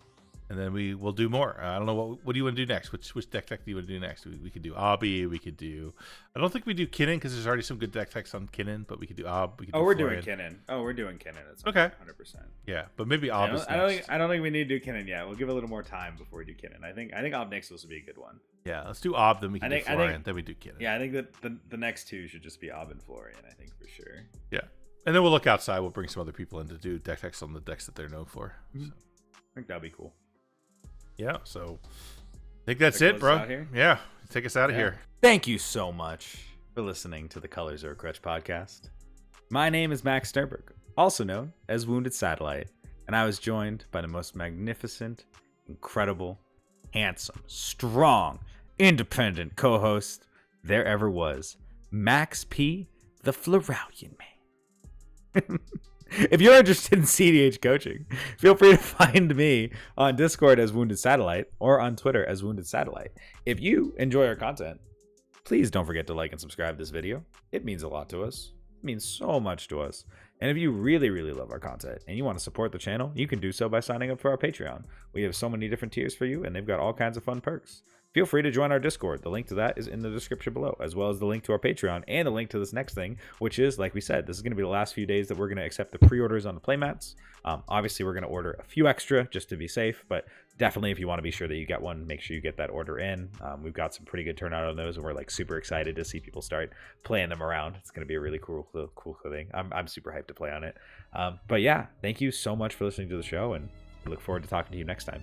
And then we will do more. I don't know what do you want to do next? Which deck tech do you want to do next? We could do Obby. We could do. I don't think we do Kinnan because there's already some good deck techs on Kinnan, but we could do Ob. We're doing Kinnan. It's okay. 100%. Yeah, but maybe Ob is next. I don't think we need to do Kinnan yet. We'll give it a little more time before we do Kinnan. I think Ob Nixels would be a good one. Yeah, let's do Ob, then we can do Florian, then we do Kinnan. Yeah, I think that the next two should just be Ob and Florian. I think for sure. Yeah, and then we'll look outside. We'll bring some other people in to do deck techs on the decks that they're known for. Mm-hmm. So. I think that'd be cool. Yeah, so I think that's it, bro. Yeah, take us out of here. Thank you so much for listening to the Colors of a Crutch podcast. My name is Max Sternberg, also known as Wounded Satellite, and I was joined by the most magnificent, incredible, handsome, strong, independent co-host there ever was, Max P, the Floralian Man. If you're interested in CEDH coaching, feel free to find me on Discord as Wounded Satellite or on Twitter as Wounded Satellite. If you enjoy our content, please don't forget to like and subscribe this video. It means a lot to us. It means so much to us. And if you really, really love our content and you want to support the channel, you can do so by signing up for our Patreon. We have so many different tiers for you, and they've got all kinds of fun perks. Feel free to join our Discord. The link to that is in the description below, as well as the link to our Patreon and the link to this next thing, which is, like we said, this is going to be the last few days that we're going to accept the pre-orders on the playmats. Obviously, we're going to order a few extra just to be safe, but definitely if you want to be sure that you get one, make sure you get that order in. We've got some pretty good turnout on those, and we're super excited to see people start playing them around. It's going to be a really cool thing. I'm super hyped to play on it. But yeah, thank you so much for listening to the show, and I look forward to talking to you next time.